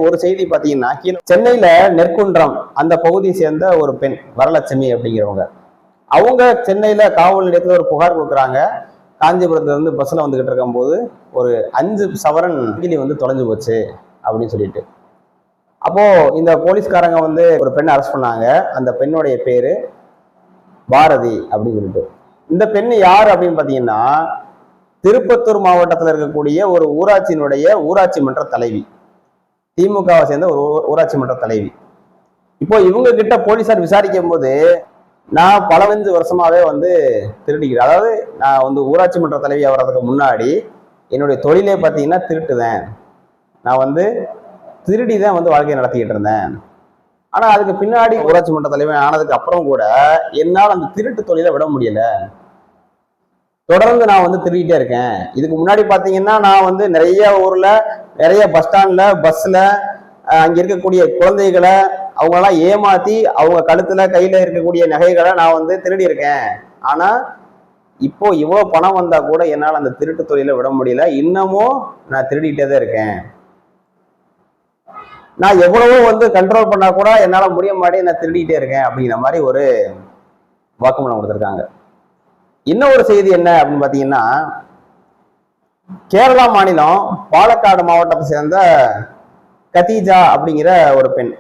ஒரு செய்தி பாத்தீங்கன்னா சென்னையில நெற்குன்றம் அந்த பகுதியை சேர்ந்த ஒரு பெண் வரலட்சுமி அப்படிங்கிறவங்க, அவங்க சென்னையில காவல் நிலையத்துல ஒரு புகார் கொடுக்குறாங்க. காஞ்சிபுரத்துல இருந்து பஸ்ல வந்துகிட்டு இருக்கும் போது ஒரு 5 சவரன் கிளி வந்து தொலைஞ்சு போச்சு அப்படின்னு சொல்லிட்டு. அப்போ இந்த போலீஸ்காரங்க வந்து ஒரு பெண்ணை அரெஸ்ட் பண்ணாங்க. அந்த பெண்ணுடைய பேரு பாரதி அப்படின்னு சொல்லிட்டு. இந்த பெண் யார் அப்படின்னு பாத்தீங்கன்னா திருப்பத்தூர் மாவட்டத்தில் இருக்கக்கூடிய ஒரு ஊராட்சியினுடைய ஊராட்சி மன்ற தலைவி, திமுகவை சேர்ந்த ஒரு ஊராட்சி மன்ற தலைவி. இப்போ இவங்க கிட்ட போலீசார் விசாரிக்கும் போது, நான் பல 5 வருஷமாவே வந்து திருடிக்கிறேன், அதாவது நான் வந்து ஊராட்சி மன்ற தலைவி ஆகிறதுக்கு முன்னாடி என்னுடைய தொழிலே பார்த்தீங்கன்னா திருட்டுதேன், நான் வந்து திருடி தான் வந்து வாழ்க்கையை நடத்திக்கிட்டு இருந்தேன். ஆனா அதுக்கு பின்னாடி ஊராட்சி மன்ற தலைவர் ஆனதுக்கு அப்புறம் கூட என்னால் அந்த திருட்டு தொழிலை விட முடியல, தொடர்ந்து நான் வந்து திருடிட்டே இருக்கேன். இதுக்கு முன்னாடி பாத்தீங்கன்னா நான் வந்து நிறைய ஊர்ல நிறைய பஸ் ஸ்டாண்ட்ல பஸ்ல அங்க இருக்கக்கூடிய குழந்தைகளை அவங்களெல்லாம் ஏமாத்தி அவங்க கழுத்துல கையில இருக்கக்கூடிய நகைகளை நான் வந்து திருடி இருக்கேன். ஆனா இப்போ இவ்வளவு பணம் வந்தா கூட என்னால் அந்த திருட்டு தொழிலை விட முடியல, இன்னமும் நான் திருடிட்டே தான் இருக்கேன். நான் எவ்வளவோ வந்து கண்ட்ரோல் பண்ணா கூட என்னால முடிய மாட்டே, நான் திருடிட்டே இருக்கேன் அப்படிங்கிற மாதிரி ஒரு வாக்குமூலம் கொடுத்துருக்காங்க. இன்னும் ஒரு செய்தி என்ன அப்படின்னு பாத்தீங்கன்னா, கேரளா மாநிலம் பாலக்காடு மாவட்டத்தை சேர்ந்த கதீஜா அப்படிங்கிற ஒரு பெண்,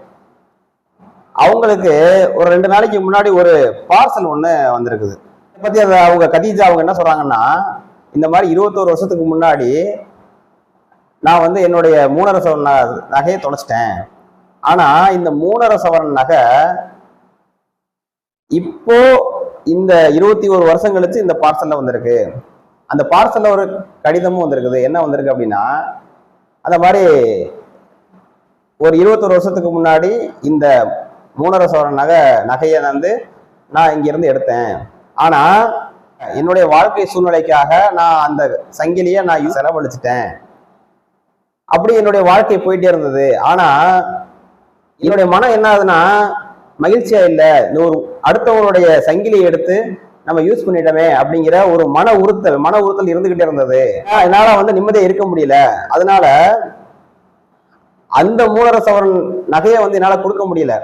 அவங்களுக்கு ஒரு 2 நாளைக்கு முன்னாடி ஒரு பார்சல் ஒண்ணு வந்திருக்குது. இதை பத்தி அவங்க கதீஜா அவங்க என்ன சொல்றாங்கன்னா, இந்த மாதிரி 21 வருஷத்துக்கு முன்னாடி நான் வந்து என்னுடைய 3.5 சவரன் நகையை தொலைச்சிட்டேன். ஆனா இந்த 3.5 சவரன் நகை இப்போ இந்த 21 வருஷம் கழிச்சு இந்த பார்சல்ல வந்திருக்கு. அந்த பார்சல்ல ஒரு கடிதமும் வந்திருக்குது. என்ன வந்திருக்கு அப்படின்னா, அந்த மாதிரி ஒரு 21 வருஷத்துக்கு முன்னாடி இந்த 3.5 சவரன் நகையை வந்து நான் இங்கிருந்து எடுத்தேன். ஆனா என்னுடைய வாழ்க்கை சூழ்நிலைக்காக நான் அந்த சங்கிலியை நான் செலவழிச்சிட்டேன். அப்படி என்னுடைய வாழ்க்கை போயிட்டே இருந்தது. ஆனா என்னுடைய மனம் என்ன ஆகுதுன்னா, மகிழ்ச்சியா இல்லை, இந்த ஒரு அடுத்தவங்களுடைய சங்கிலியை எடுத்து நம்ம யூஸ் பண்ணிட்டோமே அப்படிங்கிற ஒரு மன உறுத்தல் இருந்துகிட்டே இருந்தது. என்னால வந்து நிம்மதியா இருக்க முடியல. அதனால அந்த 3.5 சவரன் நகையை வந்து என்னால கொடுக்க முடியல.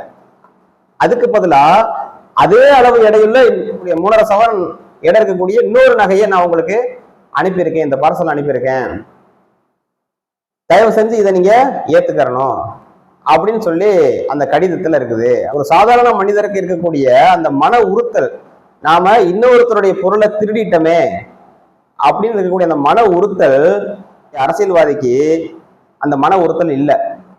அதுக்கு பதிலா அதே அளவு எடையுள்ள 3.5 சவரன் எடை இருக்கக்கூடிய இன்னொரு நகையை நான் உங்களுக்கு அனுப்பியிருக்கேன், இந்த பார்சல் அனுப்பியிருக்கேன், தயவு செஞ்சு இதை நீங்க ஏத்துக்கறணும் அப்படின்னு சொல்லி அந்த கடிதத்துல இருக்குது. ஒரு சாதாரண மனிதருக்கு இருக்கக்கூடிய அந்த மன உறுத்தல், நாம இன்னொருத்தருடைய பொருளை திருடிட்டோமே அப்படின்னு இருக்கக்கூடிய அந்த மன உறுத்தல், அரசியல்வாதிக்கு அந்த மன உறுத்தல் இல்லை.